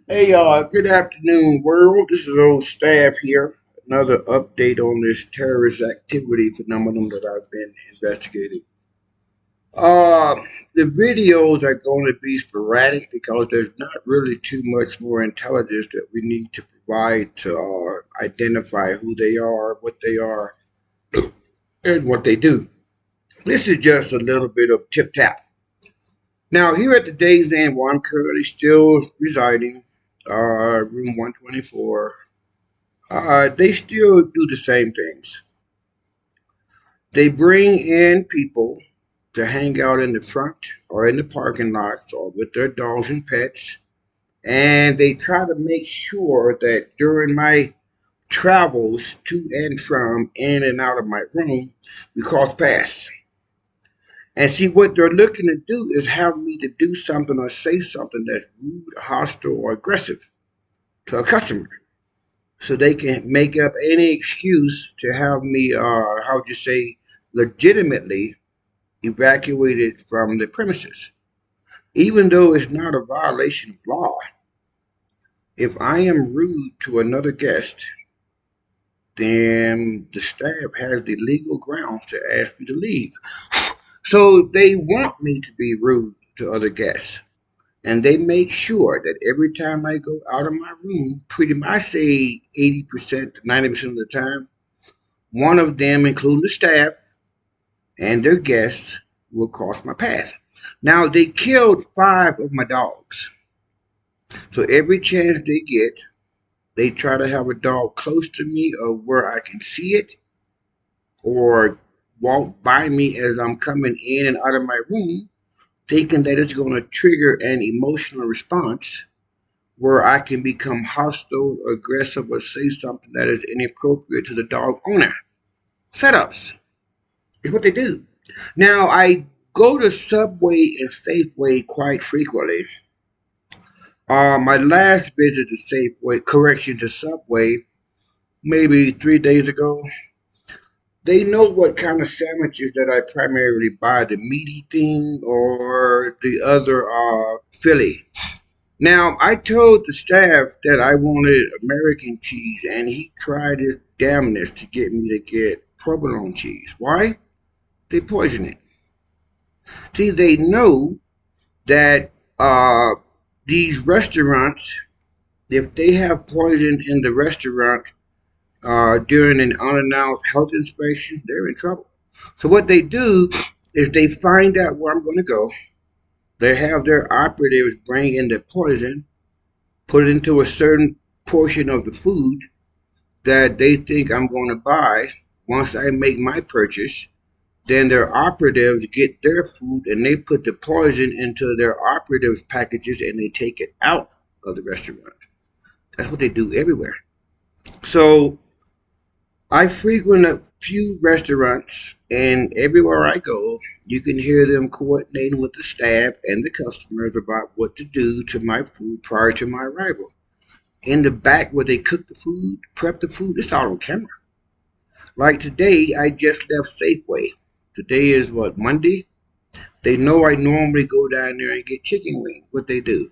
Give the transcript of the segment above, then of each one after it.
Hey, good afternoon, world. This is old staff here. Another update on this terrorist activity phenomenon that I've been investigating. Uh, the videos are going to be sporadic because there's not really too much more intelligence that we need to provide to identify who they are, and what they do. This is just a little bit of tip tap. Now, here at the day's end, where I'm currently still residing, room 124. They still do the same things. They bring in people to hang out in the front or in the parking lots or with their dogs and pets, and they try to make sure that during my travels to and from, in and out of my room, we cross paths. And see, what they're looking to do is have me to do something or say something that's rude, hostile, or aggressive to a customer, so they can make up any excuse to have me, how would you say, legitimately evacuated from the premises. Even though it's not a violation of law, if I am rude to another guest, then the staff has the legal grounds to ask me to leave. So they want me to be rude to other guests. And they make sure that every time I go out of my room, pretty much I say 80% to 90% of the time, one of them, including the staff and their guests, will cross my path. Now, they killed 5 of my dogs. So every chance they get, they try to have a dog close to me or where I can see it, or walk by me as I'm coming in and out of my room, thinking that it's going to trigger an emotional response where I can become hostile, aggressive, or say something that is inappropriate to the dog owner. Setups is what they do. Now, I go to Subway and Safeway quite frequently. My last visit to Safeway, correction to Subway, maybe 3 days ago, they know what kind of sandwiches that I primarily buy, the meaty thing or the other Philly. Now, I told the staff that I wanted American cheese, and he tried his damnedest to get me to get provolone cheese. Why? They poison it. See, they know that these restaurants, if they have poison in the restaurant during an unannounced health inspection, they're in trouble. So what they do is they find out where I'm going to go. They have their operatives bring in the poison, put it into a certain portion of the food that they think I'm going to buy. Once I make my purchase, then their operatives get their food and they put the poison into their operatives' packages and they take it out of the restaurant. That's what they do everywhere. So I frequent a few restaurants, and everywhere I go, you can hear them coordinating with the staff and the customers about what to do to my food prior to my arrival. In the back where they cook the food, prep the food, it's all on camera. Like today, I just left Safeway. Today is what, Monday? They know I normally go down there and get chicken wings. What they do?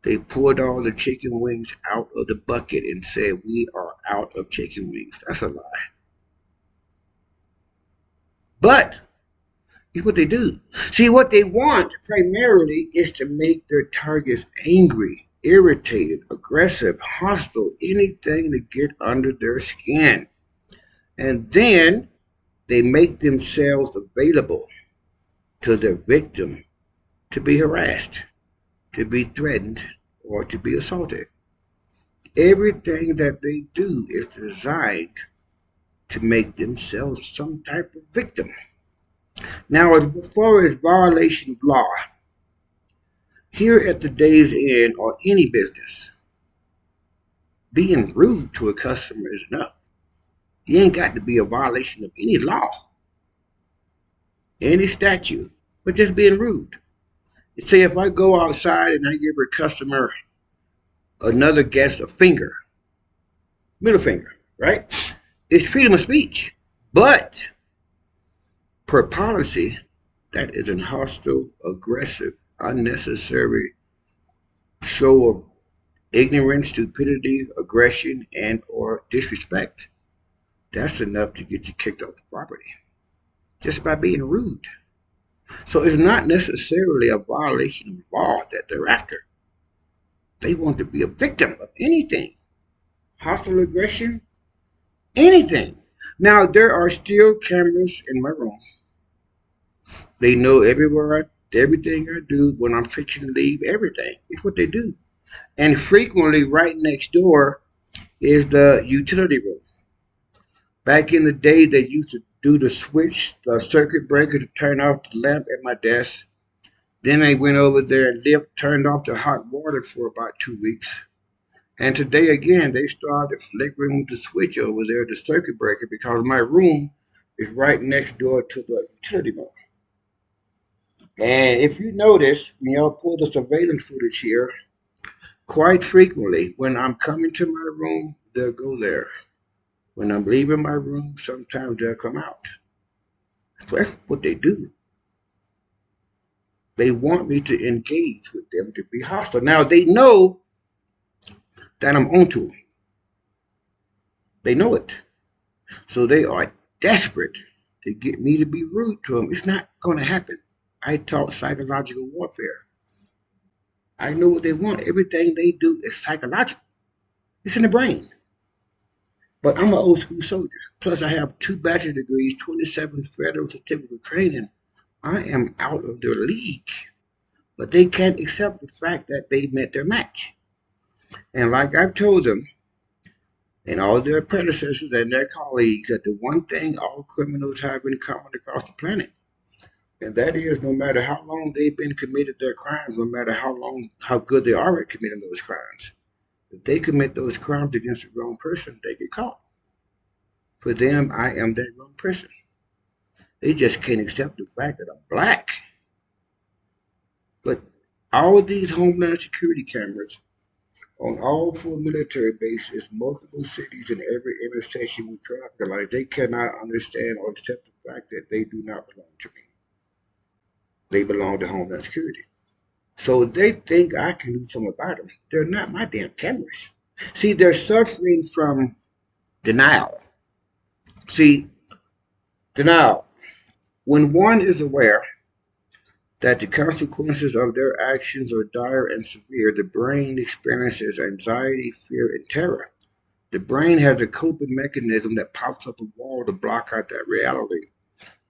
They poured all the chicken wings out of the bucket and said, "We are out of chicken wings." That's a lie. But it's what they do. See, what they want primarily is to make their targets angry, irritated, aggressive, hostile, anything to get under their skin. And then they make themselves available to their victim to be harassed, to be threatened, or to be assaulted. Everything that they do is designed to make themselves some type of victim. Now, as far as violation of law, here at the day's end or any business, being rude to a customer is enough. You ain't got to be a violation of any law, any statute, but just being rude. Say if I go outside and I give a customer, another guest, a finger, middle finger, right? It's freedom of speech. But per policy, that is a hostile, aggressive, unnecessary show of Ignorance, stupidity, aggression, and or disrespect. That's enough to get you kicked off the property just by being rude. So it's not necessarily a violation of law that they're after. They want to be a victim of anything. Hostile aggression, anything. Now there are still cameras in my room. They know everything I do when I'm fixing to leave, everything. It's what they do. And frequently right next door is the utility room. Back in the day, they used to do the switch, the circuit breaker to turn off the lamp at my desk. Then they went over there and turned off the hot water for about 2 weeks. And today again, they started flickering the switch over there, the circuit breaker, because my room is right next door to the utility room. And if you notice, when y'all pull the surveillance footage here, quite frequently, when I'm coming to my room, they'll go there. When I'm leaving my room, sometimes they'll come out. That's what they do. They want me to engage with them, to be hostile. Now, they know that I'm onto them. They know it. So they are desperate to get me to be rude to them. It's not going to happen. I taught psychological warfare. I know what they want. Everything they do is psychological. It's in the brain. But I'm an old school soldier. Plus, I have 2 bachelor's degrees, 27 federal certificate of training. I am out of their league. But they can't accept the fact that they met their match. And like I've told them, and all their predecessors and their colleagues, that the one thing all criminals have in common across the planet, and that is no matter how long they've been committed their crimes, no matter how good they are at committing those crimes, if they commit those crimes against the wrong person, they get caught. For them, I am that wrong person. They just can't accept the fact that I'm black. But all of these Homeland Security cameras on all 4 military bases, multiple cities, and every intersection with traffic lights, they cannot understand or accept the fact that they do not belong to me. They belong to Homeland Security. So they think I can do something about them. They're not my damn cameras. See, they're suffering from denial. See, denial. When one is aware that the consequences of their actions are dire and severe, the brain experiences anxiety, fear, and terror. The brain has a coping mechanism that pops up a wall to block out that reality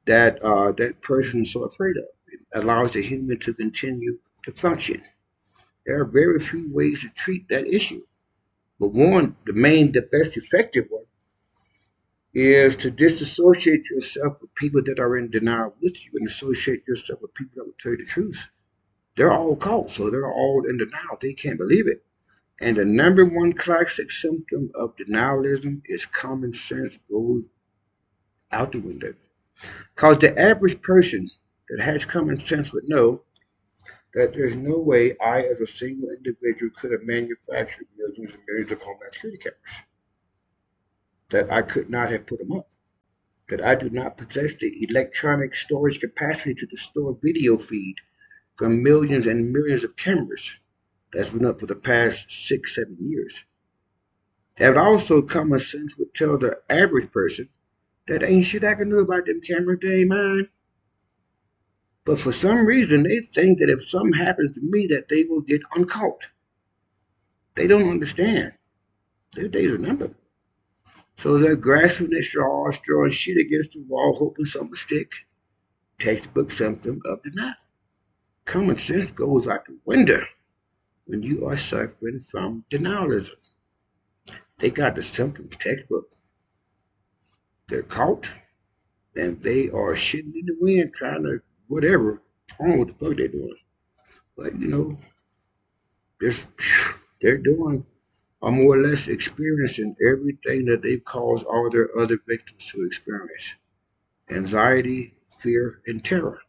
that person is so afraid of. It allows the human to continue to function. There are very few ways to treat that issue. But one, the best effective one, is to disassociate yourself with people that are in denial with you and associate yourself with people that will tell you the truth. They're all caught, so they're all in denial. They can't believe it. And the number one classic symptom of denialism is common sense goes out the window. Because the average person that has common sense would know that there's no way I, as a single individual, could have manufactured millions and millions of Homeland Security cameras. That I could not have put them up. That I do not possess the electronic storage capacity to store video feed from millions and millions of cameras that's been up for the past 6, 7 years. That also common sense would tell the average person that ain't shit I can do about them cameras, they ain't mine. But for some reason, they think that if something happens to me, that they will get uncaught. They don't understand. Their days are numbered. So they're grasping their straws, throwing shit against the wall, hoping something will stick. Textbook symptom of denial. Common sense goes out the window when you are suffering from denialism. They got the symptoms textbook. They're caught and they are shitting in the wind trying to whatever. I don't know what the fuck they're doing. But just they're doing are more or less experiencing everything that they've caused all their other victims to experience. Anxiety, fear, and terror.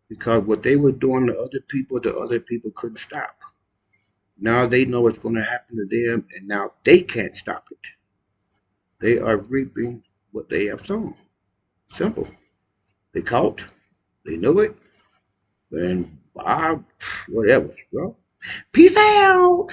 Because what they were doing to other people, the other people couldn't stop. Now they know what's going to happen to them, and now they can't stop it. They are reaping what they have sown. Simple. They caught, they know it, and whatever. Well, peace out.